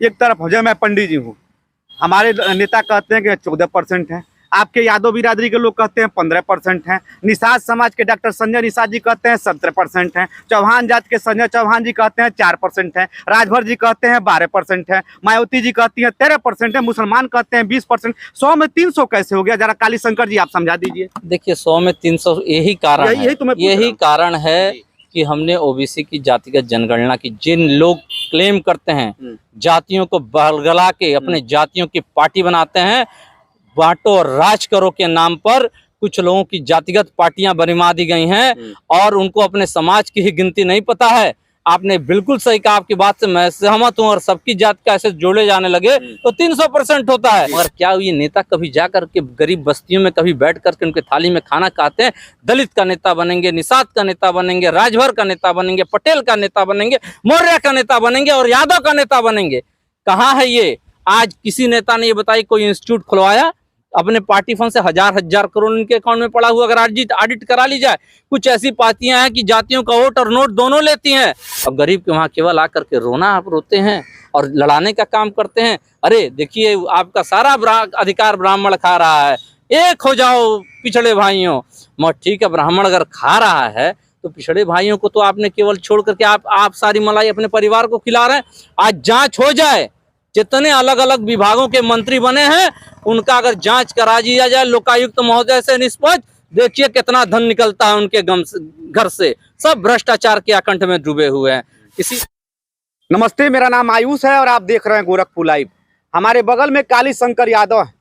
एक तरफ हो जाए, मैं पंडित जी हूँ, हमारे नेता कहते हैं कि 14% है, आपके यादव बिरादरी के लोग कहते हैं 15% हैं, निषाद समाज के डॉक्टर संजय निषाद जी कहते हैं 17% हैं, चौहान जात के संजय चौहान जी कहते हैं 4% हैं, राजभर जी कहते हैं 12% है, मायावती जी कहती हैं 13% है, मुसलमान कहते हैं 20%। 100 में 300 कैसे हो गया? जरा काली शंकर जी आप समझा दीजिए। देखिए 100 में 300 यही कारण है कि हमने ओबीसी की जातिगत जनगणना की। जिन लोग क्लेम करते हैं जातियों को बरगला के अपने जातियों की पार्टी बनाते हैं, बांटो और राज करो के नाम पर कुछ लोगों की जातिगत पार्टियां बनवा दी गई हैं और उनको अपने समाज की ही गिनती नहीं पता है। आपने बिल्कुल सही कहा, आपकी बात से मैं सहमत हूं। और सबकी जात का ऐसे जोड़े जाने लगे तो 300% होता है। मगर क्या ये नेता कभी जा करके गरीब बस्तियों में कभी बैठ करके उनके थाली में खाना खाते हैं? दलित का नेता बनेंगे, निषाद का नेता बनेंगे, राजभर का नेता बनेंगे, पटेल का नेता बनेंगे, मौर्य का नेता बनेंगे और यादव का नेता बनेंगे? कहाँ है ये? आज किसी नेता ने ये बताई कोई इंस्टीट्यूट खुलवाया? अपने पार्टी फंड से हजार करोड़ उनके अकाउंट में पड़ा हुआ अगर ऑडिट करा ली जाए। कुछ ऐसी पार्टियां हैं कि जातियों का वोट और नोट दोनों लेती हैं और गरीब के वहां केवल आकर के रोना आप रोते हैं और लड़ाने का काम करते हैं। अरे देखिए, आपका सारा अधिकार ब्राह्मण खा रहा है, एक हो जाओ पिछड़े भाइयों। मगर ठीक है, ब्राह्मण अगर खा रहा है तो पिछड़े भाइयों को तो आपने केवल छोड़ करके आप सारी मलाई अपने परिवार को खिला रहे हैं। आज जांच हो जाए, जितने अलग अलग विभागों के मंत्री बने हैं उनका अगर जांच करा दिया जाए लोकायुक्त महोदय से निष्पक्ष, देखिए कितना धन निकलता है उनके घर से। सब भ्रष्टाचार के आकंठ में डूबे हुए हैं। नमस्ते, मेरा नाम आयुष है और आप देख रहे हैं गोरखपुर लाइव। हमारे बगल में काली शंकर यादव है।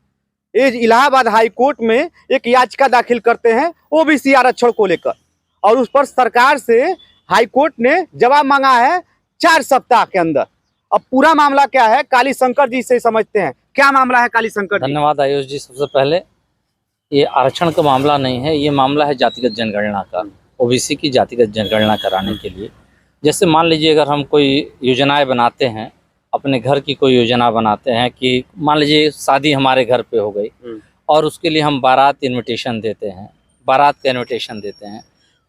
ये इलाहाबाद हाई कोर्ट में एक याचिका दाखिल करते हैं ओबीसी आरक्षण को लेकर और उस पर सरकार से हाई कोर्ट ने जवाब मांगा है 4 सप्ताह के अंदर। अब पूरा मामला क्या है, काली शंकर जी से समझते हैं। क्या मामला है काली शंकर जी? धन्यवाद आयुष जी। सबसे पहले ये आरक्षण का मामला नहीं है, ये मामला है जातिगत जनगणना का। ओबीसी की जातिगत जनगणना कराने के लिए, जैसे मान लीजिए अगर हम कोई योजनाएं बनाते हैं, अपने घर की कोई योजना बनाते हैं कि मान लीजिए शादी हमारे घर पे हो गई और उसके लिए हम बारात इनविटेशन देते हैं, बारात का इनविटेशन देते हैं।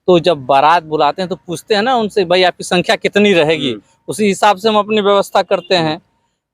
तो जब बारात बुलाते हैं तो पूछते हैं ना उनसे, भाई आपकी संख्या कितनी रहेगी, उसी हिसाब से हम अपनी व्यवस्था करते हैं।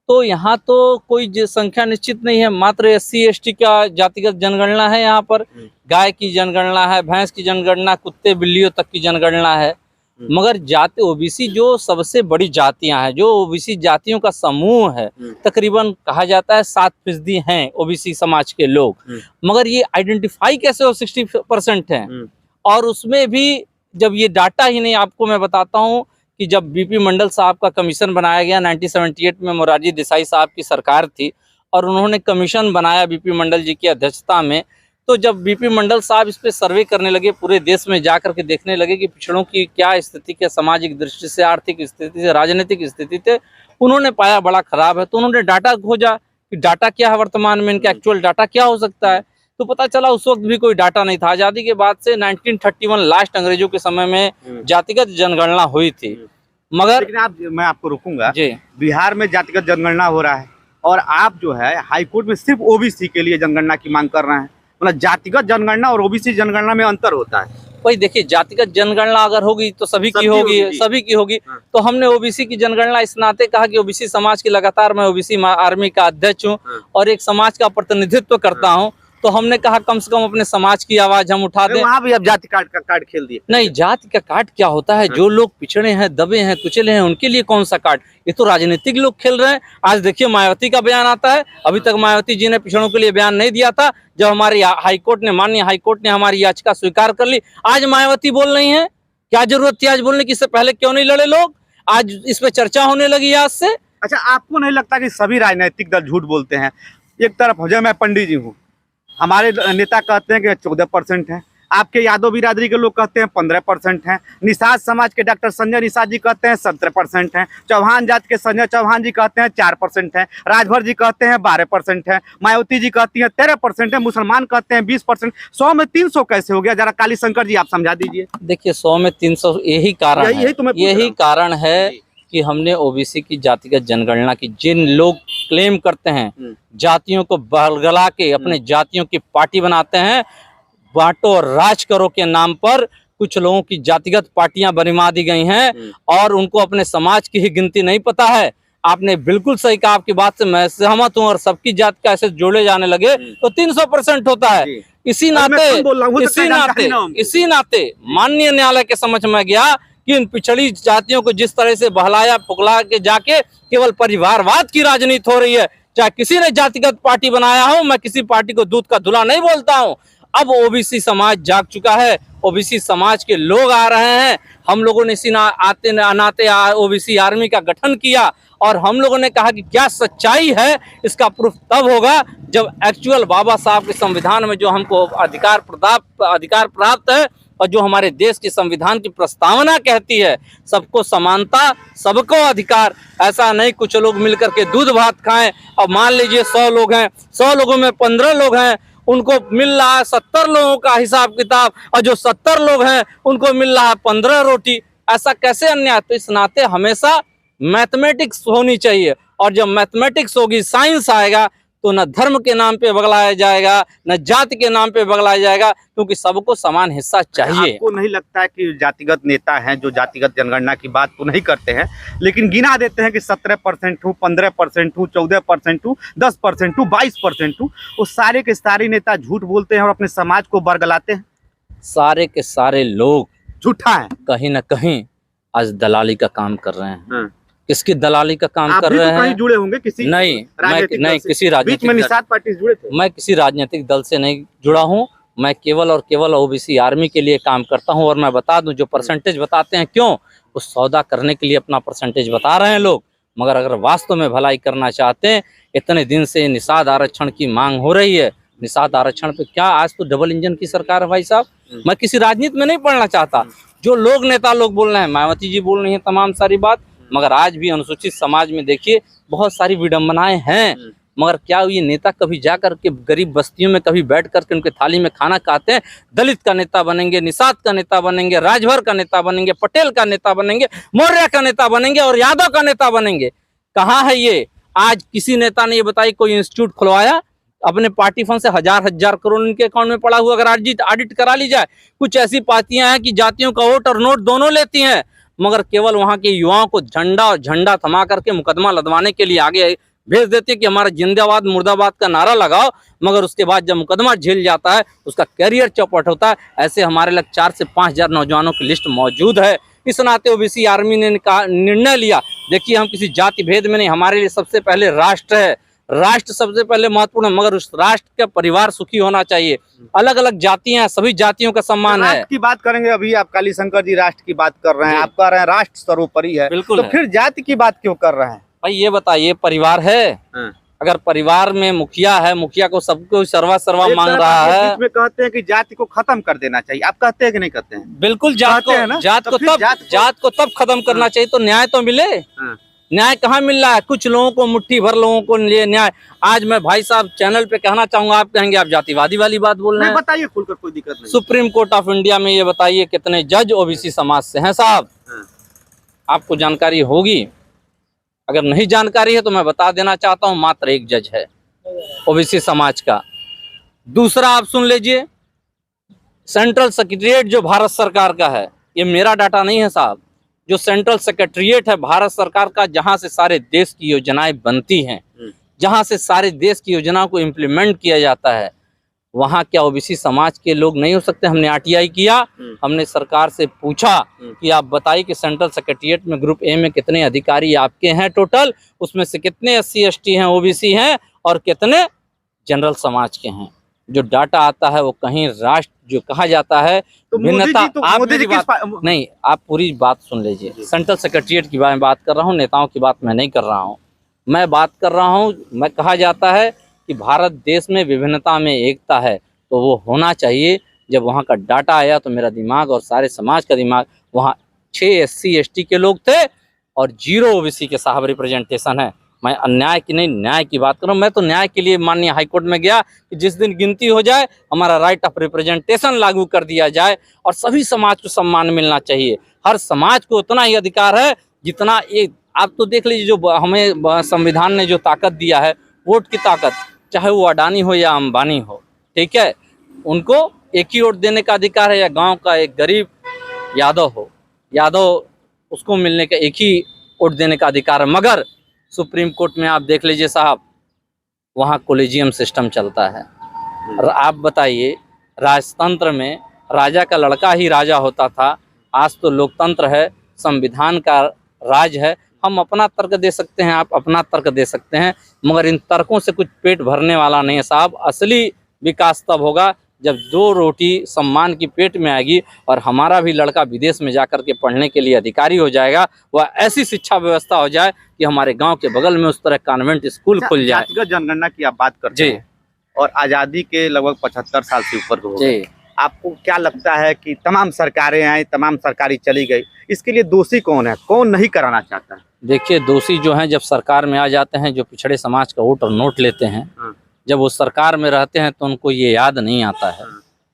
तो यहाँ तो कोई संख्या निश्चित नहीं है, मात्र SC ST का जातिगत जनगणना है। यहाँ पर गाय की जनगणना है, भैंस की जनगणना, कुत्ते बिल्लियों तक की जनगणना है। मगर जाति ओबीसी जो सबसे बड़ी जातियां हैं, जो ओबीसी जातियों का समूह है, तकरीबन कहा जाता है 7% हैं ओबीसी समाज के लोग। मगर ये आइडेंटिफाई कैसे हो 60% हैं? और उसमें भी जब ये डाटा ही नहीं, आपको मैं बताता हूँ कि जब बीपी मंडल साहब का कमीशन बनाया गया 1978 में, मोरारजी देसाई साहब की सरकार थी और उन्होंने कमीशन बनाया बीपी मंडल जी की अध्यक्षता में। तो जब बीपी मंडल साहब इस पे सर्वे करने लगे, पूरे देश में जाकर के देखने लगे कि पिछड़ों की क्या स्थिति है, सामाजिक दृष्टि से, आर्थिक स्थिति से, राजनीतिक स्थिति से, उन्होंने पाया बड़ा खराब है। तो उन्होंने डाटा खोजा कि डाटा क्या है वर्तमान में, इनका एक्चुअल डाटा क्या हो सकता है। तो पता चला उस वक्त भी कोई डाटा नहीं था। आज़ादी के बाद से 1931 लास्ट अंग्रेजों के समय में जातिगत जनगणना हुई थी। मगर लेकिन मैं आपको रोकूंगा जी, बिहार में जातिगत जनगणना हो रहा है और आप जो है हाई कोर्ट में सिर्फ ओबीसी के लिए जनगणना की मांग कर रहे हैं। मतलब जातिगत जनगणना और ओबीसी जनगणना में अंतर होता है। भाई देखिए, जातिगत जनगणना अगर होगी तो सभी की होगी। तो हमने ओबीसी की जनगणना इस नाते कहा कि ओबीसी समाज की लगातार मैं ओबीसी आर्मी का अध्यक्ष हूँ और एक समाज का प्रतिनिधित्व करता हूँ। तो हमने कहा कम से कम अपने समाज की आवाज हम उठा दें। वहाँ भी अब जाति कार्ड खेल दिए। नहीं, जाति का कार्ड क्या होता है? जो लोग पिछड़े हैं, दबे हैं, कुचले हैं, उनके लिए कौन सा कार्ड? ये तो राजनीतिक लोग खेल रहे हैं। आज देखिए मायावती का बयान आता है, अभी तक मायावती जी ने पिछड़ों के लिए बयान नहीं दिया था। जब हमारे हाईकोर्ट ने, माननीय हाईकोर्ट ने हमारी याचिका स्वीकार कर ली, आज मायावती बोल रही है। क्या जरूरत थी आज बोलने की? इससे पहले क्यों नहीं लड़े लोग? आज इस पे चर्चा होने लगी आज से। अच्छा, आपको नहीं लगता कि सभी राजनीतिक दल झूठ बोलते हैं? एक तरफ हो जाए, मैं पंडित जी हूँ, हमारे नेता कहते हैं कि 14% हैं, आपके यादव बिरादरी के लोग कहते हैं 15% हैं, निषाद समाज के डॉक्टर संजय निषाद जी कहते हैं 17% हैं, चौहान जात के संजय चौहान जी कहते हैं 4% हैं, राजभर जी कहते हैं 12% हैं, मायावती जी कहती हैं 13% है, मुसलमान कहते हैं 20%। 100 में 300 कैसे हो गया? जरा काली शंकर जी आप समझा दीजिए। देखिए 100 में 300 यही कारण है कि हमने ओबीसी की जातिगत जनगणना की। जिन लोग क्लेम करते हैं जातियों को बरगला के अपने जातियों की पार्टी बनाते हैं, बांटो और राज करो के नाम पर कुछ लोगों की जातिगत पार्टियां बनवा दी गई हैं और उनको अपने समाज की ही गिनती नहीं पता है। आपने बिल्कुल सही कहा, आपकी बात से मैं सहमत हूँ। और सबकी जात का ऐसे जोड़े जाने लगे तो 300% होता है। जी। इसी मैं नाते कौन बोल रहा हूँ, हो सकता है जानकारी ना हो हमको। इसी नाते माननीय न्यायालय के समक्ष में गया कि इन पिछड़ी जातियों को जिस तरह से बहलाया फुगला के जाके केवल परिवारवाद की राजनीति हो रही है, चाहे किसी ने जातिगत पार्टी बनाया हो, मैं किसी पार्टी को दूध का धुला नहीं बोलता हूं। अब ओबीसी समाज जाग चुका है, ओबीसी समाज के लोग आ रहे हैं। हम लोगों ने इसी नाते ओबीसी आर्मी का गठन किया और हम लोगों ने कहा कि क्या सच्चाई है, इसका प्रूफ तब होगा जब एक्चुअल बाबा साहब के संविधान में जो हमको अधिकार प्राप्त है और जो हमारे देश के संविधान की प्रस्तावना कहती है, सबको समानता, सबको अधिकार। ऐसा नहीं कुछ लोग मिलकर के दूध भात खाएं। अब मान लीजिए 100 लोग हैं, 100 लोगों में 15 लोग हैं, उनको मिल रहा है 70 लोगों का हिसाब किताब, और जो 70 लोग हैं उनको मिल रहा है 15 रोटी। ऐसा कैसे अन्याय? तो इस नाते हमेशा मैथमेटिक्स होनी चाहिए, और जब मैथमेटिक्स होगी, साइंस आएगा, तो न धर्म के नाम पे बगलाया जाएगा, न जाति के नाम पे बगलाया जाएगा, क्योंकि सबको समान हिस्सा चाहिए। आपको नहीं लगता है कि जातिगत नेता हैं जो जातिगत जनगणना की बात तो नहीं करते हैं, लेकिन गिना देते हैं कि 17% हूँ, 15% हूँ, 14% हूँ, 10% हूँ, 22% हूँ, वो सारे के सारे नेता झूठ बोलते हैं और अपने समाज को बरगलाते हैं? सारे के सारे लोग झूठा है। कहीं न कहीं आज दलाली का काम कर रहे हैं। हाँ। किसकी दलाली का काम आप कर भी तो रहे कहीं हैं? जुड़े होंगे किसी नहीं, राजनीतिक दल से? किसी बीच में राजनीतिक निषाद पार्टी से जुड़े थे? मैं किसी राजनीतिक दल से नहीं जुड़ा हूं। मैं केवल और केवल ओबीसी आर्मी के लिए काम करता हूं। और मैं बता दूं, जो परसेंटेज बताते हैं, क्यों उस सौदा करने के लिए अपना परसेंटेज बता रहे हैं लोग, मगर अगर वास्तव में भलाई करना चाहते हैं, इतने दिन से निषाद आरक्षण की मांग हो रही है। निषाद आरक्षण पे क्या आज तो डबल इंजन की सरकार है भाई साहब। मैं किसी राजनीति में नहीं पढ़ना चाहता, जो लोग नेता लोग बोल रहे हैं, मायावती जी बोल रही है तमाम सारी बात, मगर आज भी अनुसूचित समाज में देखिए बहुत सारी विडंबनाएं हैं। मगर क्या ये नेता कभी जा करके गरीब बस्तियों में कभी बैठ करके उनके थाली में खाना खाते हैं? दलित का नेता बनेंगे, निषाद का नेता बनेंगे, राजभर का नेता बनेंगे, पटेल का नेता बनेंगे, मौर्य का नेता बनेंगे और यादव का नेता बनेंगे। कहाँ है ये? आज किसी नेता ने ये बताई कोई इंस्टीट्यूट खुलवाया? अपने पार्टी फंड से हजार करोड़ उनके अकाउंट में पड़ा हुआ, अगर ऑडिट करा ली जाए। कुछ ऐसी पार्टियां हैं कि जातियों का वोट और नोट दोनों लेती हैं, मगर केवल वहां के युवाओं को झंडा थमा करके मुकदमा लदवाने के लिए आगे भेज देती है कि हमारा जिंदाबाद मुर्दाबाद का नारा लगाओ, मगर उसके बाद जब मुकदमा झेल जाता है उसका कैरियर चौपट होता है। ऐसे हमारे लग 4 से 5 हजार नौजवानों की लिस्ट मौजूद है। इस नाते ओबीसी आर्मी ने निर्णय लिया, देखिए हम किसी जाति भेद में नहीं, हमारे लिए सबसे पहले राष्ट्र है, राष्ट्र सबसे पहले महत्वपूर्ण है, मगर उस राष्ट्र का परिवार सुखी होना चाहिए। अलग अलग जातियां, सभी जातियों का सम्मान है। राष्ट्र की बात करेंगे, अभी आप काली शंकर जी राष्ट्र की बात कर रहे हैं, आप कह रहे हैं राष्ट्र सर्वोपरि है, बिल्कुल तो फिर जाति की बात क्यों कर रहे हैं? भाई ये बताइए, परिवार है, अगर परिवार में मुखिया है, मुखिया को सबको सर्वा मांग रहा है। बीच में कहते हैं कि जाति को खत्म कर देना चाहिए, आप कहते हैं कि नहीं कहते हैं? बिल्कुल, जात को तब खत्म करना चाहिए तो न्याय तो मिले। न्याय कहाँ मिल रहा है? कुछ लोगों को, मुट्ठी भर लोगों को लिए न्याय। आज मैं भाई साहब चैनल पे कहना चाहूंगा, आप कहेंगे आप जातिवादी वाली बात बोल रहे हैं। बताइए खुलकर, कोई दिक्कत नहीं। सुप्रीम कोर्ट ऑफ इंडिया में ये बताइए कितने जज ओबीसी समाज से हैं साहब? आपको जानकारी होगी, अगर नहीं जानकारी है तो मैं बता देना चाहता हूँ, मात्र 1 जज है ओबीसी समाज का। दूसरा आप सुन लीजिए, सेंट्रल सेक्रेटरिएट जो भारत सरकार का है, ये मेरा डाटा नहीं है साहब, जो सेंट्रल सेक्रेटरिएट है भारत सरकार का, जहां से सारे देश की योजनाएं बनती हैं, जहां से सारे देश की योजनाओं को इम्प्लीमेंट किया जाता है, वहां क्या ओबीसी समाज के लोग नहीं हो सकते? हमने आरटीआई किया, हमने सरकार से पूछा कि आप बताइए कि सेंट्रल सेक्रेटरिएट में ग्रुप ए में कितने अधिकारी आपके हैं टोटल, उसमें से कितने SC ST हैं, ओबीसी हैं, और कितने जनरल समाज के हैं? जो डाटा आता है वो कहीं राष्ट्र जो कहा जाता है तो भिन्नता। आप मोदी जी नहीं, आप पूरी बात सुन लीजिए। सेंट्रल सेक्रेटरिएट की बात कर रहा हूँ, नेताओं की बात मैं नहीं कर रहा हूँ। मैं बात कर रहा हूँ, मैं कहा जाता है कि भारत देश में विभिन्नता में एकता है, तो वो होना चाहिए। जब वहाँ का डाटा आया तो मेरा दिमाग और सारे समाज का दिमाग, वहाँ 6 SC ST के लोग थे और 0 ओबीसी के साहब रिप्रेजेंटेशन है। मैं अन्याय की नहीं, न्याय की बात कर रहा हूँ। मैं तो न्याय के लिए माननीय हाईकोर्ट में गया कि जिस दिन गिनती हो जाए हमारा राइट ऑफ रिप्रेजेंटेशन लागू कर दिया जाए और सभी समाज को सम्मान मिलना चाहिए। हर समाज को उतना ही अधिकार है जितना ये, आप तो देख लीजिए, जो हमें संविधान ने जो ताकत दिया है, वोट की ताकत, चाहे वो अडानी हो या अंबानी हो, ठीक है, उनको एक ही वोट देने का अधिकार है, या गांव का एक गरीब यादव हो, यादव उसको मिलने का एक ही वोट देने का अधिकार है। मगर सुप्रीम कोर्ट में आप देख लीजिए साहब, वहाँ कोलेजियम सिस्टम चलता है। और आप बताइए, राजतंत्र में राजा का लड़का ही राजा होता था, आज तो लोकतंत्र है, संविधान का राज है। हम अपना तर्क दे सकते हैं, आप अपना तर्क दे सकते हैं, मगर इन तर्कों से कुछ पेट भरने वाला नहीं है साहब। असली विकास तब होगा जब 2 रोटी सम्मान की पेट में आएगी और हमारा भी लड़का विदेश में जाकर के पढ़ने के लिए अधिकारी हो जाएगा। वह ऐसी शिक्षा व्यवस्था हो जाए कि हमारे गांव के बगल में उस तरह कॉन्वेंट स्कूल खुल जाए। जातिगत जनगणना की आप बात करते हैं और आज़ादी के लगभग 75 साल से ऊपर हो गए। आपको क्या लगता है कि तमाम सरकारें आई, तमाम सरकारी चली गई, इसके लिए दोषी कौन है, कौन नहीं कराना चाहता है? देखिए, दोषी जो हैं जब सरकार में आ जाते हैं, जो पिछड़े समाज का वोट और नोट लेते हैं, जब वो सरकार में रहते हैं तो उनको ये याद नहीं आता है।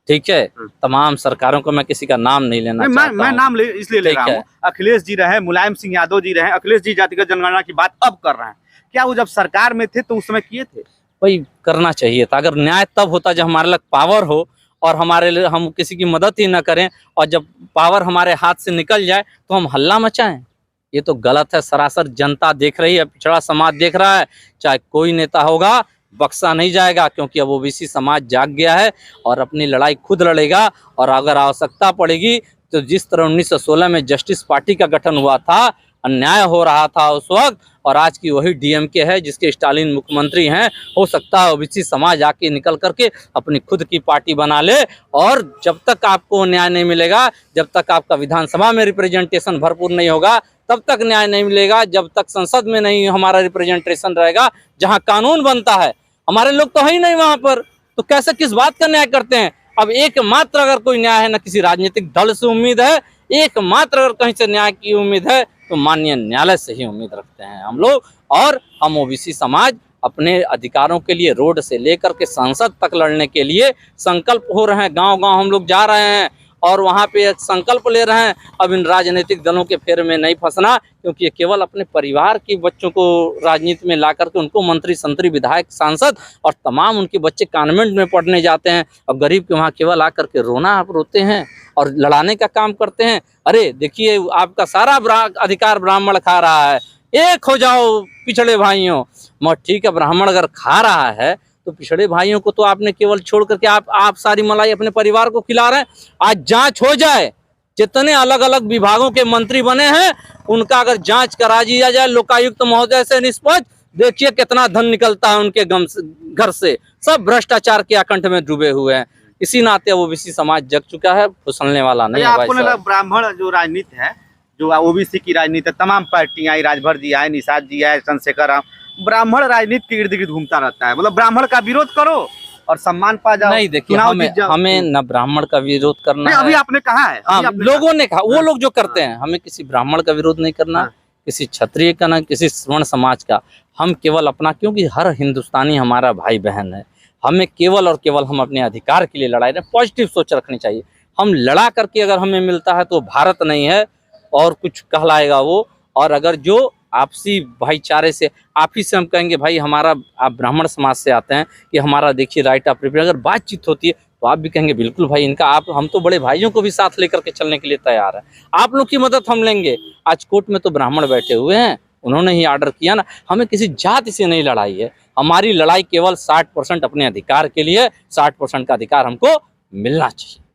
ठीक है, तमाम सरकारों को मैं किसी का नाम नहीं लेना चाहता मैं नाम इसलिए ले रहा हूँ। अखिलेश जी रहे, मुलायम सिंह यादव जी रहे, अखिलेश जी जातिगत जनगणना की बात अब कर रहे हैं। क्या वो जब सरकार में थे तो उस समय किए थे? भाई, करना चाहिए था। अगर न्याय तब होता जब हमारे लग पावर हो और हमारे लिए हम किसी की मदद ही ना करें, और जब पावर हमारे हाथ से निकल जाए तो हम हल्ला मचाएं। ये तो गलत है। सरासर जनता देख रही है, पिछड़ा समाज देख रहा है। चाहे कोई नेता होगा, बख्शा नहीं जाएगा, क्योंकि अब ओबीसी समाज जाग गया है और अपनी लड़ाई खुद लड़ेगा। और अगर आवश्यकता पड़ेगी तो जिस तरह 1916 में जस्टिस पार्टी का गठन हुआ था, अन्याय हो रहा था उस वक्त, और आज की वही डीएमके है जिसके स्टालिन मुख्यमंत्री हैं, हो सकता है ओबीसी समाज आके निकल करके अपनी खुद की पार्टी बना ले। और जब तक आपको न्याय नहीं मिलेगा, जब तक आपका विधानसभा में रिप्रेजेंटेशन भरपूर नहीं होगा, तब तक न्याय नहीं मिलेगा। जब तक संसद में नहीं हमारा रिप्रेजेंटेशन रहेगा, जहां कानून बनता है, हमारे लोग तो है ही नहीं वहां पर, तो कैसे किस बात का न्याय करते हैं? अब एकमात्र अगर कोई न्याय है, न किसी राजनीतिक दल से उम्मीद है, एकमात्र अगर कहीं से न्याय की उम्मीद है तो माननीय न्यायालय से ही उम्मीद रखते हैं हम लोग। और हम ओबीसी समाज अपने अधिकारों के लिए रोड से लेकर के संसद तक लड़ने के लिए संकल्प हो रहे हैं। गांव-गांव हम लोग जा रहे हैं और वहां पे एक संकल्प ले रहे हैं। अब इन राजनीतिक दलों के फेर में नहीं फंसना, क्योंकि ये केवल अपने परिवार के बच्चों को राजनीति में ला करके उनको मंत्री, संतरी, विधायक, सांसद और तमाम उनके बच्चे कॉन्वेंट में पढ़ने जाते हैं और गरीब के वहाँ केवल आकर के रोना आप रोते हैं और लड़ाने का काम करते हैं। अरे देखिए, आपका सारा अधिकार ब्राह्मण खा रहा है, एक हो जाओ पिछड़े भाइयों। मगर ठीक है, ब्राह्मण अगर खा रहा है तो पिछड़े भाइयों को तो आपने केवल छोड़ करके आप सारी मलाई अपने परिवार को खिला रहे हैं। आज जांच हो जाए, जितने अलग अलग विभागों के मंत्री बने हैं उनका अगर जांच करा दिया जाए लोकायुक्त महोदय से निष्पक्ष, देखिए कितना धन निकलता है उनके घर से। सब भ्रष्टाचार के आकंठ में डूबे हुए हैं। इसी नाते ओबीसी समाज जग चुका है, फिसलने वाला नहीं है। आपको नहीं लगा ब्राह्मण जो राजनीति है, जो ओबीसी की राजनीति, तमाम पार्टियां आई, राजभर जी आए, निषाद जी आए, चंद्रशेखर राम, ब्राह्मण राजनीति के इर्द गिर्द घूमता रहता है। मतलब ब्राह्मण का विरोध करो और सम्मान पा जाओ। नहीं, देखिए, हमें न ब्राह्मण का विरोध करना है। अभी आपने कहा है, लोगों ने कहा, वो लोग जो करते हैं, हमें किसी ब्राह्मण का विरोध नहीं करना, किसी क्षत्रिय का, ना किसी स्वर्ण समाज का। हम केवल अपना, क्योंकि हर हिंदुस्तानी हमारा भाई बहन है, हमें केवल और केवल हम अपने अधिकार के लिए लड़ाई रहे। पॉजिटिव सोच रखनी चाहिए। हम लड़ा करके अगर हमें मिलता है तो भारत नहीं है और कुछ कहलाएगा वो। और अगर जो आपसी भाईचारे से, आप ही से हम कहेंगे भाई हमारा, आप ब्राह्मण समाज से आते हैं कि हमारा देखिए राइट ऑफ प्रिफरेंस, अगर बातचीत होती है तो आप भी कहेंगे बिल्कुल भाई इनका, आप, हम तो बड़े भाइयों को भी साथ लेकर के चलने के लिए तैयार हैं, आप लोग की मदद हम लेंगे। आज कोर्ट में तो ब्राह्मण बैठे हुए हैं, उन्होंने ही ऑर्डर किया ना। हमें किसी जाति से नहीं लड़ाई है, हमारी लड़ाई केवल 60% अपने अधिकार के लिए, 60% का अधिकार हमको मिलना चाहिए।